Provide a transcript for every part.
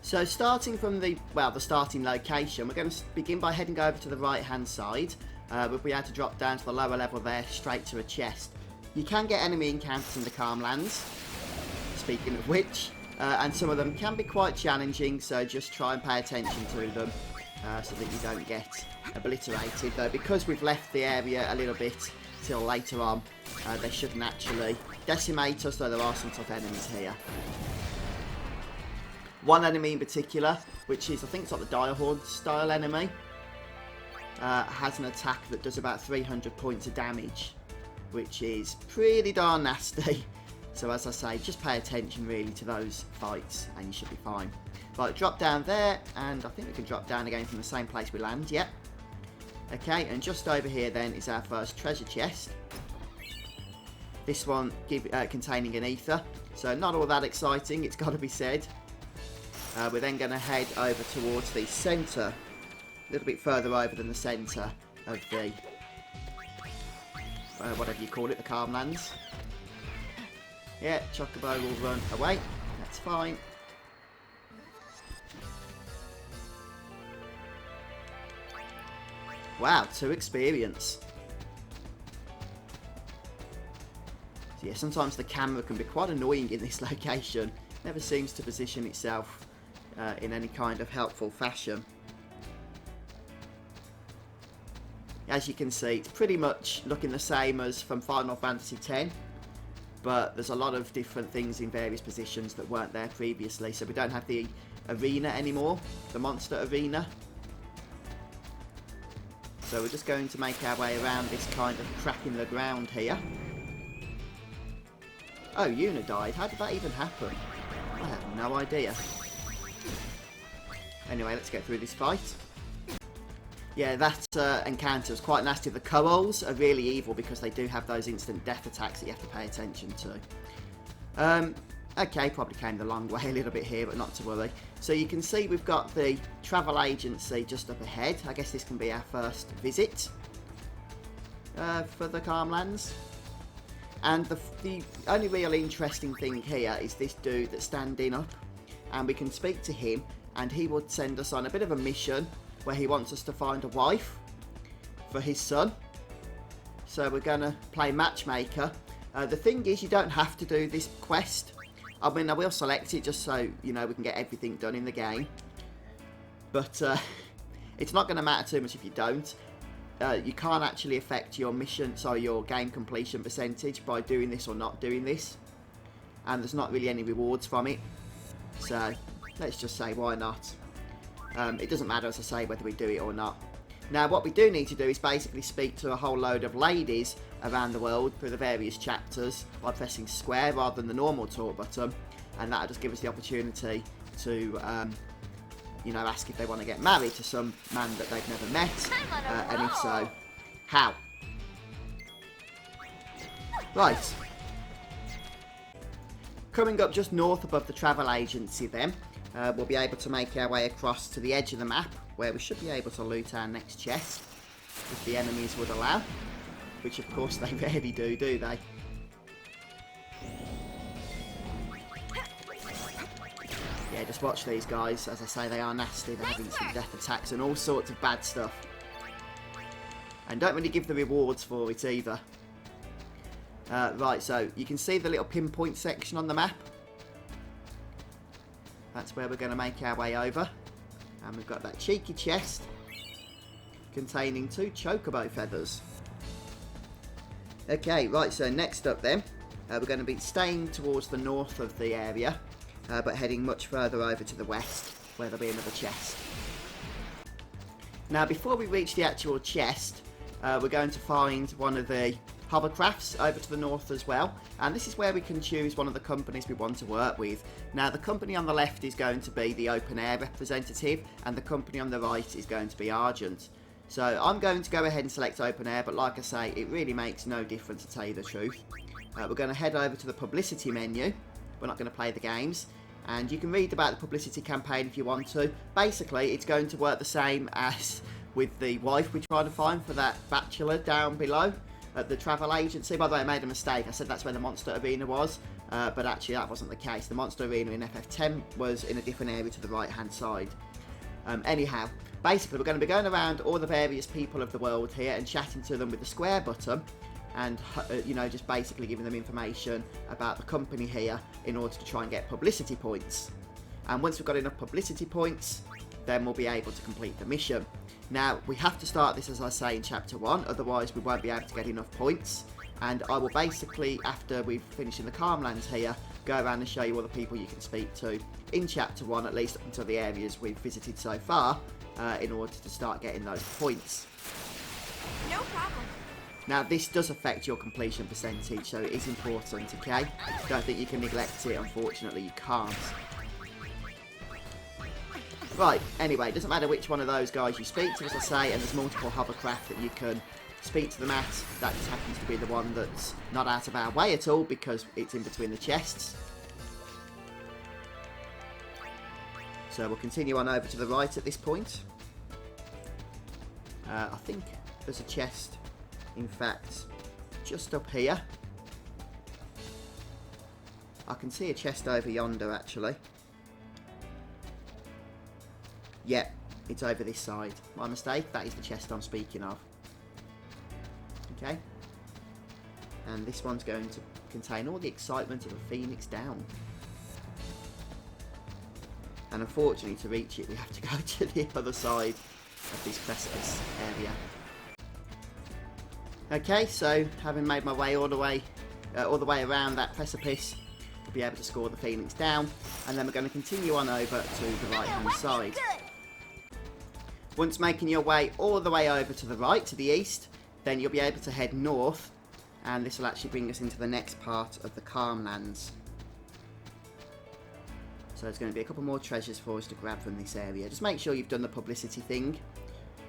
So starting from the starting location, we're going to begin by heading over to the right hand side. We'll be able to drop down to the lower level there, straight to a chest. You can get enemy encounters in the Calm Lands, speaking of which, and some of them can be quite challenging, so just try and pay attention to them so that you don't get obliterated. Though because we've left the area a little bit till later on, they shouldn't actually decimate us, though there are some tough enemies here. One enemy in particular, which is, I think it's like the Direhorn style enemy, has an attack that does about 300 points of damage, which is pretty darn nasty. So as I say, just pay attention really to those fights and you should be fine. Right, drop down there, and I think we can drop down again from the same place we land, yep. Okay, and just over here then is our first treasure chest. This one containing an ether, so not all that exciting, it's got to be said. We're then going to head over towards the centre, a little bit further over than the centre of the, whatever you call it, the Calm Lands. Yeah, Chocobo will run away, that's fine. Wow, 2 experience. So yeah, sometimes the camera can be quite annoying in this location. Never seems to position itself in any kind of helpful fashion. As you can see, it's pretty much looking the same as from Final Fantasy X, but there's a lot of different things in various positions that weren't there previously. So we don't have the arena anymore, the monster arena. So we're just going to make our way around this kind of crack in the ground here. Oh, Yuna died. How did that even happen? I have no idea. Anyway, let's get through this fight. Yeah, that encounter is quite nasty. The Kobolds are really evil because they do have those instant death attacks that you have to pay attention to. Okay, probably came the long way a little bit here, but not to worry. So you can see we've got the travel agency just up ahead. I guess this can be our first visit for the Calm Lands. And the only real interesting thing here is this dude that's standing up, and we can speak to him, and he would send us on a bit of a mission where he wants us to find a wife for his son. So we're going to play matchmaker. The thing is, you don't have to do this quest. I mean, I will select it just so, you know, we can get everything done in the game. But it's not going to matter too much if you don't. You can't actually affect your your game completion percentage by doing this or not doing this. And there's not really any rewards from it. So, let's just say, why not? It doesn't matter, as I say, whether we do it or not. Now, what we do need to do is basically speak to a whole load of ladies around the world through the various chapters by pressing square rather than the normal talk button, and that'll just give us the opportunity to, you know, ask if they want to get married to some man that they've never met, and if so, how. Right. Coming up just north above the travel agency then, we'll be able to make our way across to the edge of the map, where we should be able to loot our next chest, if the enemies would allow, which of course they rarely do they? Yeah, just watch these guys. As I say, they are nasty. They have instant death attacks and all sorts of bad stuff. And don't really give the rewards for it either. Right, so you can see the little pinpoint section on the map. That's where we're going to make our way over. And we've got that cheeky chest containing 2 chocobo feathers. Okay, right, so next up then, we're going to be staying towards the north of the area, but heading much further over to the west, where there'll be another chest. Now, before we reach the actual chest, we're going to find one of the hovercrafts over to the north as well, and this is where we can choose one of the companies we want to work with. Now, the company on the left is going to be the open air representative, and the company on the right is going to be Argent. So I'm going to go ahead and select open air, but like I say, it really makes no difference to tell you the truth. We're going to head over to the publicity menu. We're not going to play the games, and you can read about the publicity campaign if you want to. Basically, it's going to work the same as with the wife we're trying to find for that bachelor down below. at the travel agency. By the way, I made a mistake. I said that's where the monster arena was, but actually that wasn't the case. The monster arena in FF10 was in a different area to the right-hand side. Anyhow, basically we're going to be going around all the various people of the world here and chatting to them with the square button, and you know, just basically giving them information about the company here in order to try and get publicity points. And once we've got enough publicity points, then we'll be able to complete the mission. Now, we have to start this, as I say, in Chapter 1, otherwise we won't be able to get enough points. And I will basically, after we've finished in the Calmlands here, go around and show you all the people you can speak to in Chapter 1, at least up until the areas we've visited so far, in order to start getting those points. No problem. Now, this does affect your completion percentage, so it is important, okay? Don't think you can neglect it, unfortunately you can't. Right, anyway, it doesn't matter which one of those guys you speak to, as I say, and there's multiple hovercraft that you can speak to them at. That just happens to be the one that's not out of our way at all, because it's in between the chests. So we'll continue on over to the right at this point. I think there's a chest, in fact, just up here. I can see a chest over yonder, actually. Yeah, it's over this side. My mistake, that is the chest I'm speaking of. Okay. And this one's going to contain all the excitement of a Phoenix Down. And unfortunately, to reach it, we have to go to the other side of this precipice area. Okay, so having made my way all the way around that precipice, we'll be able to score the Phoenix Down, and then we're going to continue on over to the right-hand side. Once making your way all the way over to the right, to the east, then you'll be able to head north, and this will actually bring us into the next part of the Calmlands. So there's going to be a couple more treasures for us to grab from this area. Just make sure you've done the publicity thing,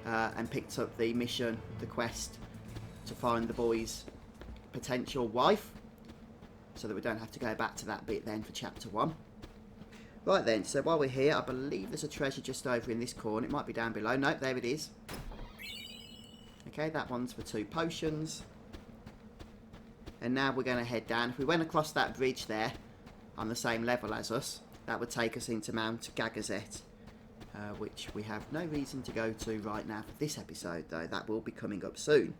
and picked up the mission, the quest, to find the boy's potential wife, so that we don't have to go back to that bit then for Chapter 1. Right then, so while we're here, I believe there's a treasure just over in this corner. It might be down below. Nope, there it is. Okay, that one's for 2 potions. And now we're going to head down. If we went across that bridge there, on the same level as us, that would take us into Mount Gagazet, which we have no reason to go to right now for this episode, though. That will be coming up soon.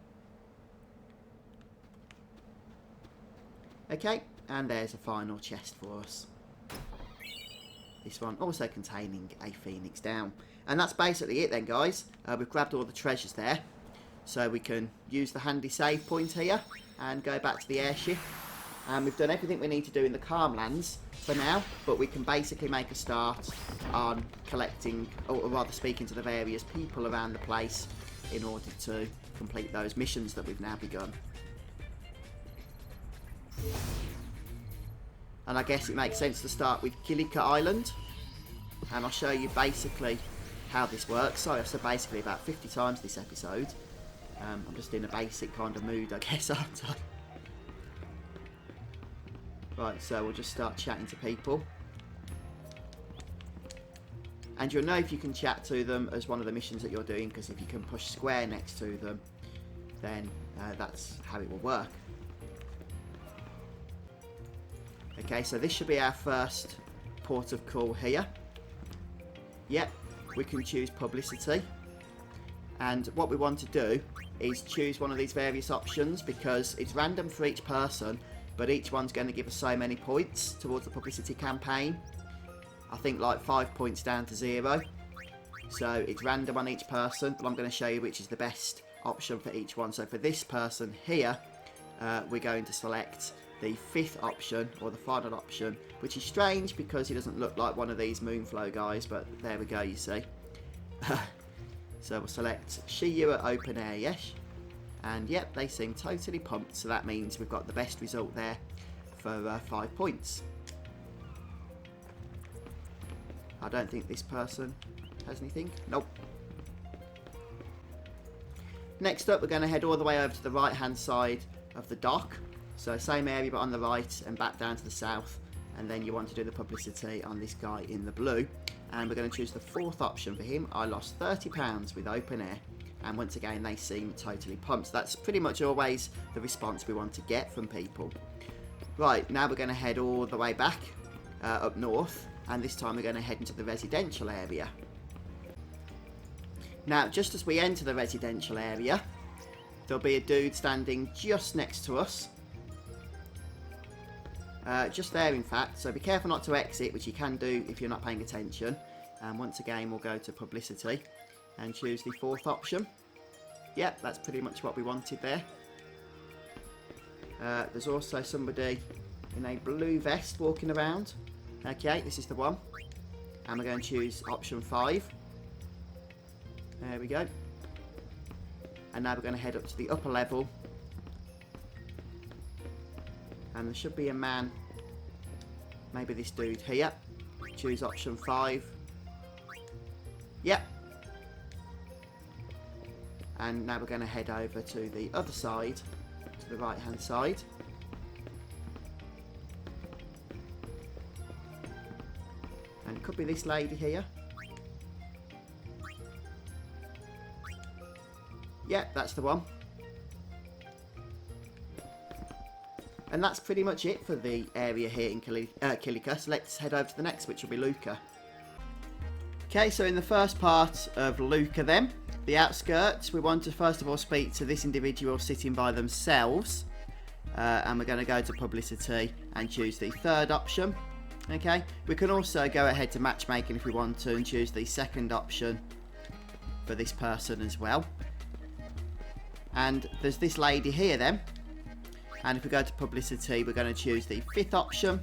Okay, and there's a final chest for us. This one also containing a Phoenix Down. And that's basically it then, guys. We've grabbed all the treasures there. So we can use the handy save point here and go back to the airship. And we've done everything we need to do in the Calmlands for now. But we can basically make a start on collecting, or rather speaking to the various people around the place in order to complete those missions that we've now begun. And I guess it makes sense to start with Kilika Island. And I'll show you basically how this works. Sorry, I've said basically about 50 times this episode. I'm just in a basic kind of mood, I guess, aren't I? Right, so we'll just start chatting to people. And you'll know if you can chat to them as one of the missions that you're doing, because if you can push square next to them, then that's how it will work. Okay, so this should be our first port of call here. Yep, we can choose publicity. And what we want to do is choose one of these various options, because it's random for each person, but each one's going to give us so many points towards the publicity campaign. I think like 5 points down to 0. So it's random on each person, but I'm going to show you which is the best option for each one. So for this person here, we're going to select the 5th option, or the final option, which is strange because he doesn't look like one of these Moonflow guys, but there we go, you see. So we'll select Shiyu at open air, yes. And yep, they seem totally pumped, so that means we've got the best result there for 5 points. I don't think this person has anything. Nope. Next up, we're going to head all the way over to the right hand side of the dock. So same area but on the right and back down to the south, and then you want to do the publicity on this guy in the blue, and we're going to choose the 4th option for him. I lost £30 with open air. And once again, they seem totally pumped. So that's pretty much always the response we want to get from people. Right, now we're going to head all the way back up north. And this time we're going to head into the residential area. Now, just as we enter the residential area, there'll be a dude standing just next to us. Just there, in fact. So be careful not to exit, which you can do if you're not paying attention. And once again, we'll go to Publicity and choose the 4th option. Yep, that's pretty much what we wanted there. There's also somebody in a blue vest walking around. Okay, this is the one. And we're going to choose option 5. There we go. And now we're going to head up to the upper level. And there should be a man, maybe this dude here. Choose option 5. Yep. And now we're going to head over to the other side, to the right hand side. And it could be this lady here. Yep, that's the one. And that's pretty much it for the area here in Kilika. So let's head over to the next, which will be Luca. Okay, so in the first part of Luca then, the outskirts, we want to first of all speak to this individual sitting by themselves. And we're going to go to Publicity and choose the 3rd option. Okay, we can also go ahead to matchmaking if we want to and choose the 2nd option for this person as well. And there's this lady here then. And if we go to Publicity, we're going to choose the 5th option.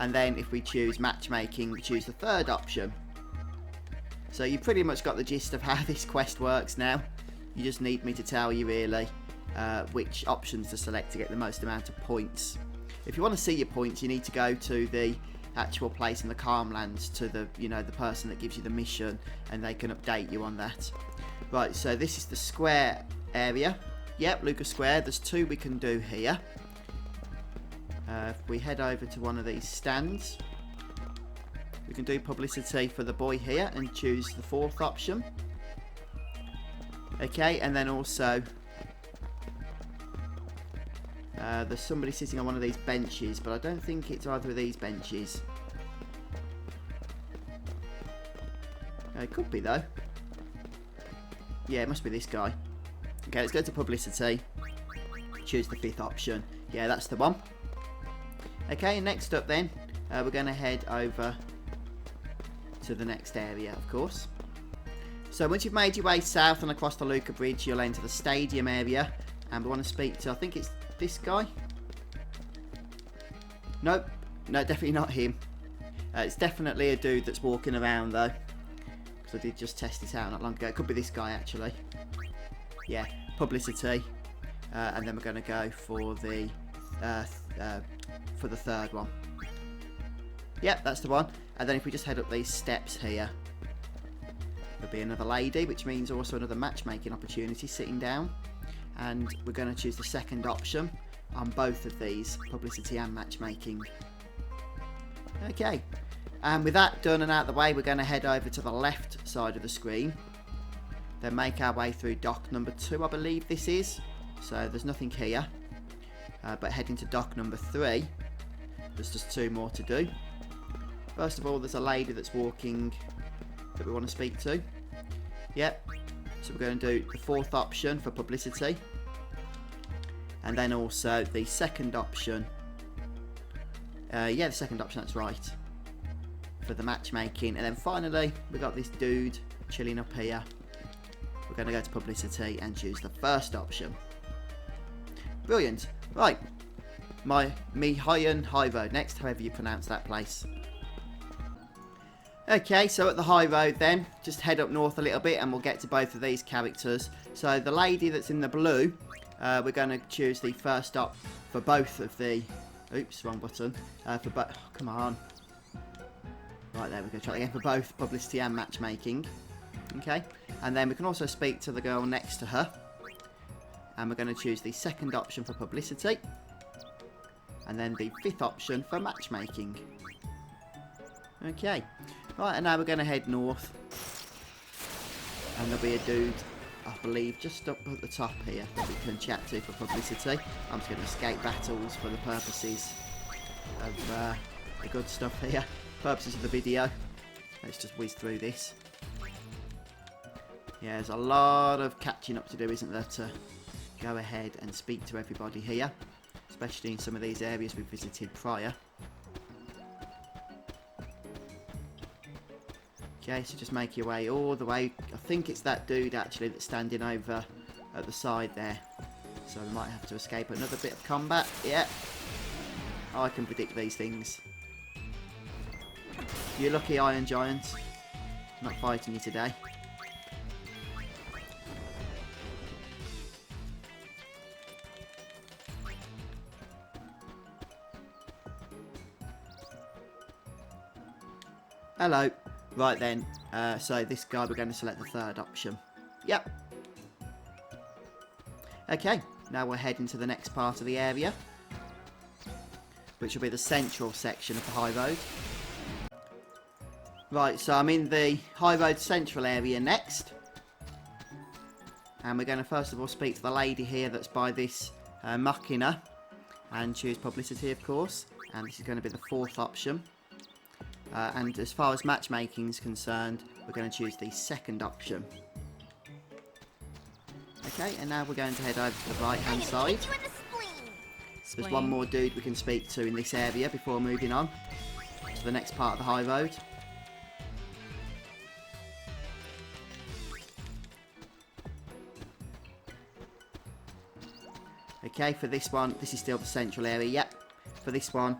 And then if we choose matchmaking, we choose the 3rd option. So you pretty much got the gist of how this quest works now. You just need me to tell you really which options to select to get the most amount of points. If you want to see your points, you need to go to the actual place in the Calmlands to the, the person that gives you the mission, and they can update you on that. Right, so this is the square area. Yep, Luca Square. There's 2 we can do here. If we head over to one of these stands, we can do Publicity for the boy here and choose the 4th option. Okay, and then also there's somebody sitting on one of these benches, but I don't think it's either of these benches. It could be though. Yeah, it must be this guy. Okay, let's go to Publicity. Choose the 5th option. Yeah, that's the one. Okay, next up then, we're going to head over to the next area, of course. So once you've made your way south and across the Luca Bridge, you'll enter the stadium area. And we want to speak to, I think it's this guy. Nope, no, definitely not him. It's definitely a dude that's walking around though. Because I did just test it out not long ago. It could be this guy actually. Yeah, Publicity. And then we're going to go for the 3rd one. Yep, that's the one. And then if we just head up these steps here, there'll be another lady, which means also another matchmaking opportunity sitting down. And we're going to choose the 2nd option on both of these, Publicity and matchmaking. Okay, and with that done and out of the way, we're going to head over to the left side of the screen. Then make our way through dock number 2, I believe this is. So there's nothing here. But heading to dock number 3, there's just 2 more to do. First of all, there's a lady that's walking that we want to speak to. Yep. So we're going to do the 4th option for Publicity. And then also the 2nd option. Yeah, the 2nd option, that's right. For the matchmaking. And then finally, we got this dude chilling up here. We're going to go to Publicity and choose the 1st option. Brilliant. Right. Highroad next, however you pronounce that place. Okay, so at the Highroad then, just head up north a little bit and we'll get to both of these characters. So the lady that's in the blue, we're going to choose the 1st stop for both of the... Oops, wrong button. Come on. Right, there we go. Try it again for both Publicity and matchmaking. Okay, and then we can also speak to the girl next to her. And we're going to choose the 2nd option for Publicity. And then the 5th option for matchmaking. Okay. Right, and now we're going to head north. And there'll be a dude I believe, just up at the top here that we can chat to for publicity. I'm just going to escape battles for the purposes of the good stuff here. Purposes of the video. Let's just whiz through this. Yeah, there's a lot of catching up to do, isn't there, to go ahead and speak to everybody here, especially in some of these areas we visited prior. Okay, so just make your way all the way. I think it's that dude actually that's standing over at the side there. So we might have to escape another bit of combat. Yeah. I can predict these things. You're lucky, Iron Giant. I'm not fighting you today. Hello. Right then, so this guy, we're going to select the third option. Yep. Okay, now we're heading to the next part of the area, which will be the central section of the high road. Right, so I'm in the high road central area next. And we're going to first of all speak to the lady here that's by this Macalania and choose publicity, of course. And this is going to be the fourth option. And as far as matchmaking is concerned, we're going to choose the second option. Okay, and now we're going to head over to the right hand side. There's one more dude we can speak to in this area before moving on to the next part of the high road. Okay, for this one, this is still the central area. Yep, for this one,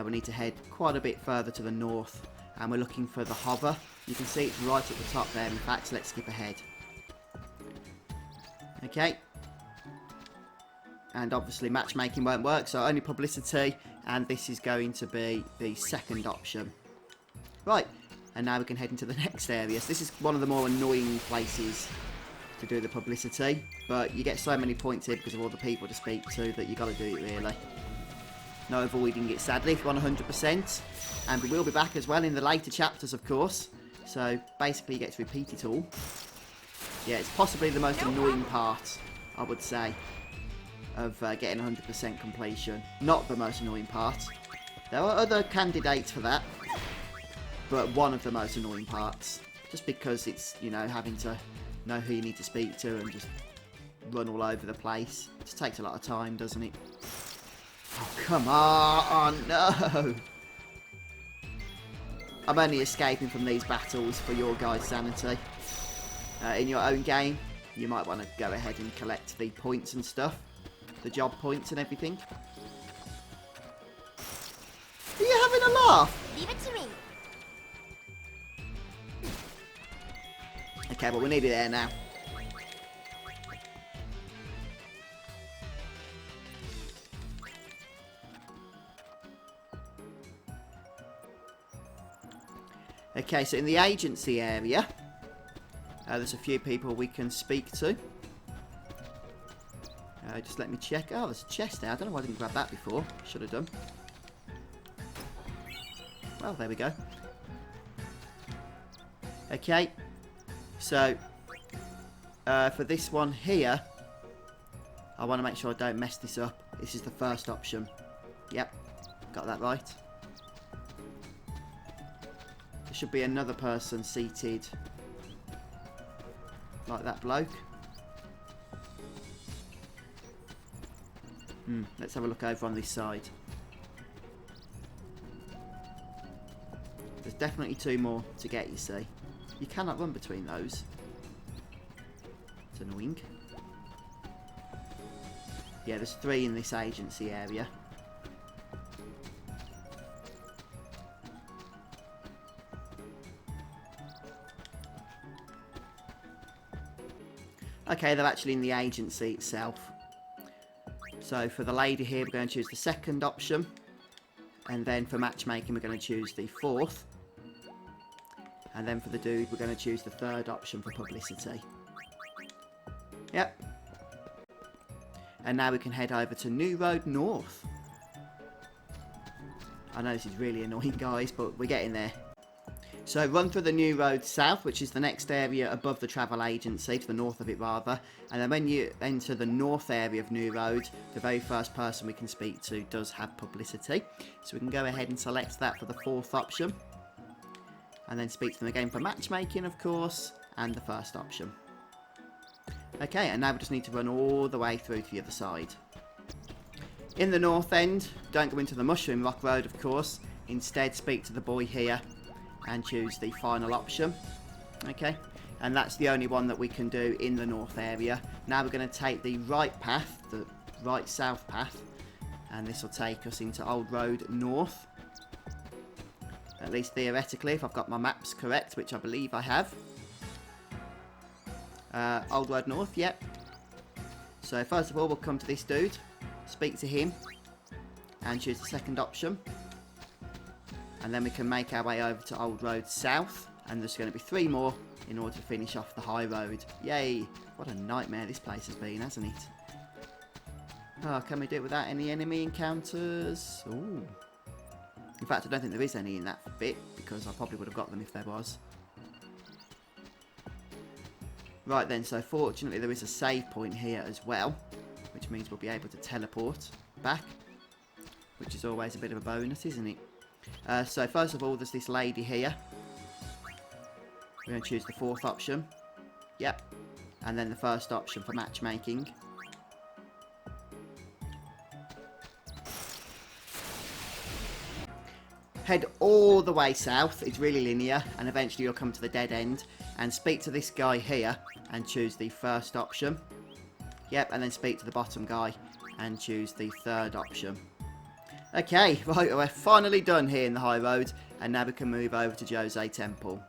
we need to head quite a bit further to the north, and we're looking for the hover. You can see it's right at the top there. In fact, so let's skip ahead. Okay, and obviously matchmaking won't work, so only publicity, and this is going to be the second option. Right, and now we can head into the next area. So this is one of the more annoying places to do the publicity, but you get so many points here because of all the people to speak to that you got to do it really. No avoiding it, sadly, 100%. And we will be back as well in the later chapters, of course. So, basically, you get to repeat it all. Yeah, it's possibly the most annoying part, I would say, of getting 100% completion. Not the most annoying part. There are other candidates for that, but one of the most annoying parts. Just because it's, you know, having to know who you need to speak to and just run all over the place. It just takes a lot of time, doesn't it? Oh, come on! Oh, no! I'm only escaping from these battles for your guys' sanity. In your own game, you might want to go ahead and collect the points and stuff. The job points and everything. Are you having a laugh? Leave it to me. Okay, but we're nearly there now. Okay, so in the agency area, there's a few people we can speak to. Just let me check. Oh, there's a chest there. I don't know why I didn't grab that before. Should have done. Well, there we go. Okay, so for this one here, I want to make sure I don't mess this up. This is the first option. Yep, got that right. There should be another person seated like that bloke. Let's have a look over on this side. There's definitely two more to get, you see. You cannot run between those. It's annoying. Yeah, there's three in this agency area. Okay, they're actually in the agency itself. So for the lady here, we're going to choose the second option. And then for matchmaking, we're going to choose the fourth. And then for the dude, we're going to choose the third option for publicity. Yep. And now we can head over to New Road North. I know this is really annoying, guys, but we're getting there. So run through the new road south, which is the next area above the travel agency, to the north of it rather. And then when you enter the north area of New Road, the very first person we can speak to does have publicity. So we can go ahead and select that for the fourth option. And then speak to them again for matchmaking, of course, and the first option. Okay, and now we just need to run all the way through to the other side. In the north end, don't go into the Mushroom Rock Road, of course. Instead, speak to the boy here and choose the final option. Okay, and that's the only one that we can do in the north area. Now we're going to take the right path, the right south path, and this will take us into Old Road North. At least theoretically, if I've got my maps correct, which I believe I have. Old Road North, yep. So first of all, we'll come to this dude, speak to him, and choose the second option. And then we can make our way over to Old Road South, and there's going to be 3 more in order to finish off the high road. Yay! What a nightmare this place has been, hasn't it? Oh, can we do it without any enemy encounters? Ooh. In fact, I don't think there is any in that bit, because I probably would have got them if there was. Right then, so fortunately there is a save point here as well, which means we'll be able to teleport back, which is always a bit of a bonus, isn't it? So first of all, there's this lady here. We're going to choose the fourth option. Yep. And then the first option for matchmaking. Head all the way south. It's really linear, and eventually you'll come to the dead end. And speak to this guy here and choose the first option. Yep, and then speak to the bottom guy and choose the third option. Okay, right, we're finally done here in the high road, and now we can move over to Djose Temple.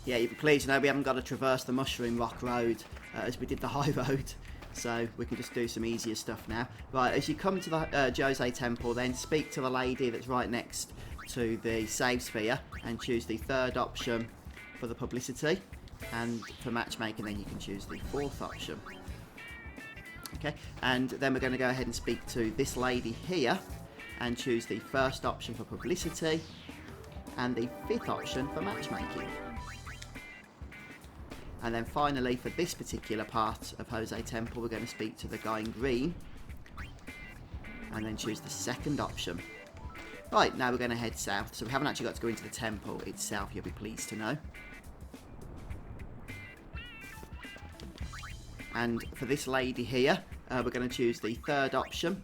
Yeah, you'll be pleased to know we haven't got to traverse the Mushroom Rock Road as we did the high road, so we can just do some easier stuff now. Right, as you come to the Djose Temple, then speak to the lady that's right next to the save sphere and choose the third option for the publicity, and for matchmaking then you can choose the fourth option. Okay, and then we're going to go ahead and speak to this lady here and choose the first option for publicity and the fifth option for matchmaking. And then finally, for this particular part of Djose Temple, we're going to speak to the guy in green and then choose the second option. Right, now we're going to head south. So we haven't actually got to go into the temple itself, you'll be pleased to know. And for this lady here, we're going to choose the third option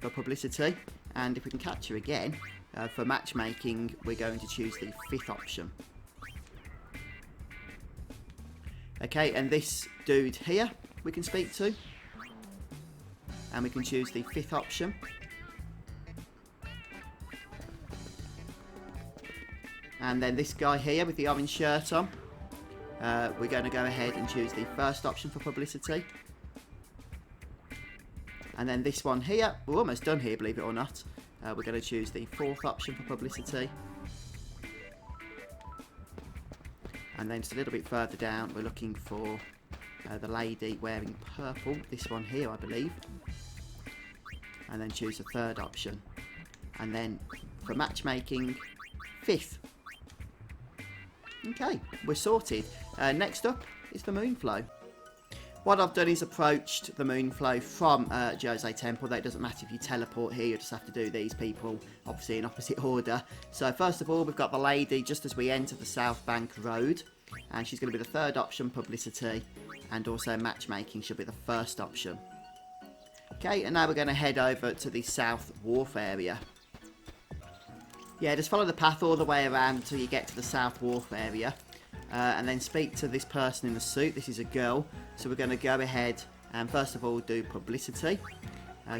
for publicity. And if we can catch her again, for matchmaking, we're going to choose the fifth option. Okay, and this dude here we can speak to. And we can choose the fifth option. And then this guy here with the orange shirt on. We're going to go ahead and choose the first option for publicity. And then this one here, we're almost done here, believe it or not. We're going to choose the fourth option for publicity. And then just a little bit further down, we're looking for the lady wearing purple. This one here, I believe. And then choose the third option. And then for matchmaking, fifth. Okay, we're sorted. Next up is the Moonflow. What I've done is approached the Moonflow from Djose Temple. That doesn't matter if you teleport here, you just have to do these people, obviously in opposite order. So first of all, we've got the lady just as we enter the South Bank Road. And she's going to be the third option, publicity. And also matchmaking should be the first option. Okay, and now we're going to head over to the South Wharf area. Yeah, just follow the path all the way around until you get to the South Wharf area. And then speak to this person in the suit. This is a girl. So we're going to go ahead and first of all do publicity.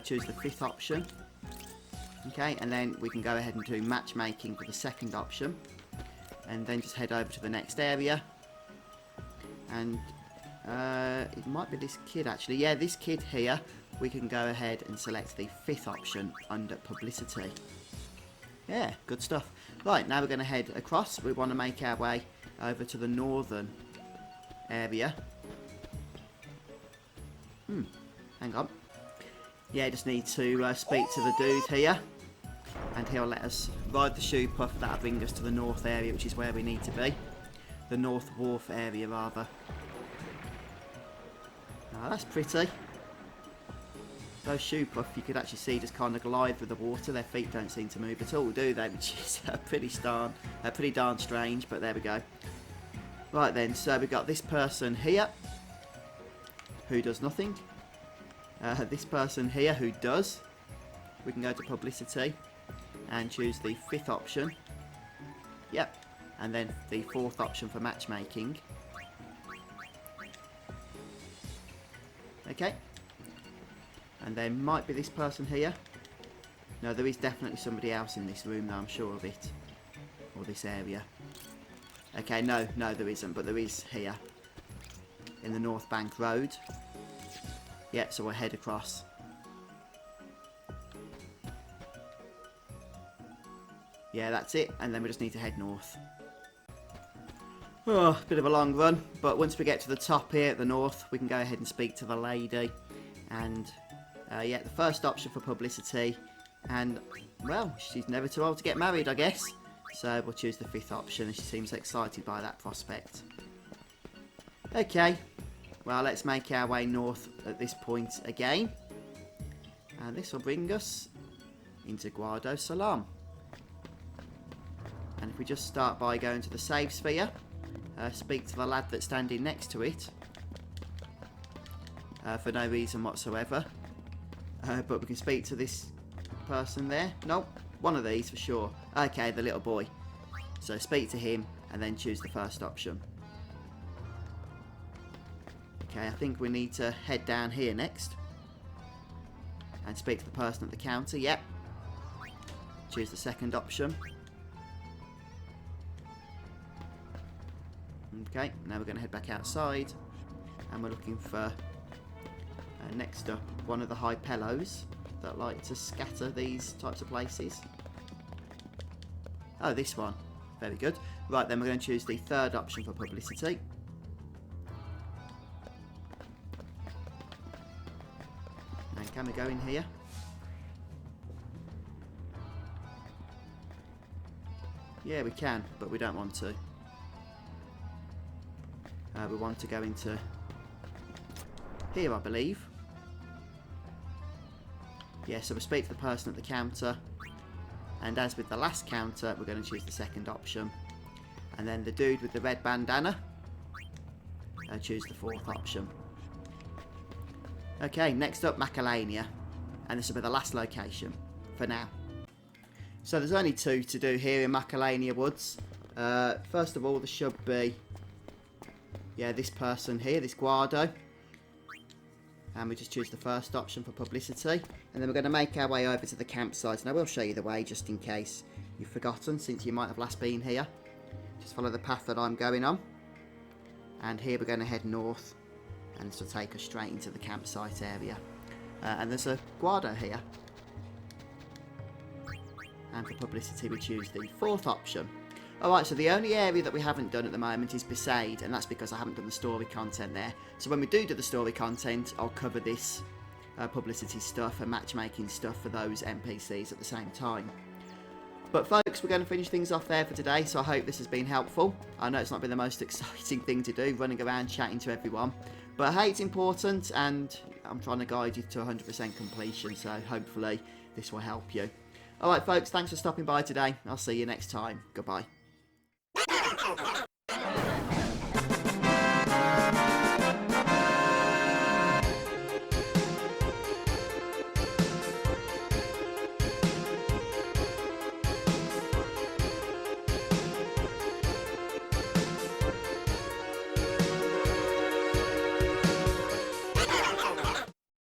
Choose the fifth option. Okay, and then we can go ahead and do matchmaking for the second option. And then just head over to the next area. And it might be this kid actually. Yeah, this kid here. We can go ahead and select the fifth option under publicity. Yeah, good stuff. Right, now we're going to head across. We want to make our way over to the northern area. Hang on. Yeah, just need to speak to the dude here. And he'll let us ride the shoe puff. That'll bring us to the north area, which is where we need to be. The North Wharf area, rather. Oh, that's pretty. Those shoe puff, you could actually see just kind of glide through the water. Their feet don't seem to move at all, do they? Which is pretty darn strange, but there we go. Right then, so we've got this person here, who does nothing. This person here, who does. We can go to Publicity and choose the 5th option. Yep. And then the 4th option for matchmaking. Okay. And there might be this person here. No, there is definitely somebody else in this room, though, I'm sure of it. Or this area. Okay, no, there isn't, but there is here. In the North Bank Road. Yep, so we'll head across. Yeah, that's it, and then we just need to head north. Oh, bit of a long run, but once we get to the top here at the north, we can go ahead and speak to the lady. And, yeah, the first option for Publicity. And, well, she's never too old to get married, I guess. So we'll choose the 5th option, and she seems excited by that prospect. Okay, well, let's make our way north at this point again. And this will bring us into Guadosalam. And if we just start by going to the save sphere, speak to the lad that's standing next to it, for no reason whatsoever. But we can speak to this person there. Nope, one of these for sure. Okay, the little boy. So speak to him and then choose the 1st option. Okay, I think we need to head down here next. And speak to the person at the counter. Yep. Choose the 2nd option. Okay, now we're going to head back outside. And we're looking for, next up, one of the high pillows that like to scatter these types of places. Oh, this one. Very good. Right, then we're going to choose the 3rd option for Publicity. And can we go in here? Yeah, we can, but we don't want to. We want to go into here, I believe. Yeah, so we'll speak to the person at the counter. And as with the last counter, we're going to choose the 2nd option. And then the dude with the red bandana, choose the 4th option. Okay, next up, Macalania. And this will be the last location for now. So there's only 2 to do here in Macalania Woods. First of all, there should be, yeah, this person here, this Guado. And we just choose the 1st option for Publicity. And then we're going to make our way over to the campsite. And I will show you the way just in case you've forgotten, since you might have last been here. Just follow the path that I'm going on. And here we're going to head north. And this will take us straight into the campsite area. And there's a Guado here. And for Publicity we choose the 4th option. Alright, so the only area that we haven't done at the moment is Beside, and that's because I haven't done the story content there. So when we do the story content, I'll cover this Publicity stuff and matchmaking stuff for those NPCs at the same time. But folks, we're going to finish things off there for today, so I hope this has been helpful. I know it's not been the most exciting thing to do, running around chatting to everyone. But hey, it's important, and I'm trying to guide you to 100% completion, so hopefully this will help you. Alright folks, thanks for stopping by today. I'll see you next time. Goodbye.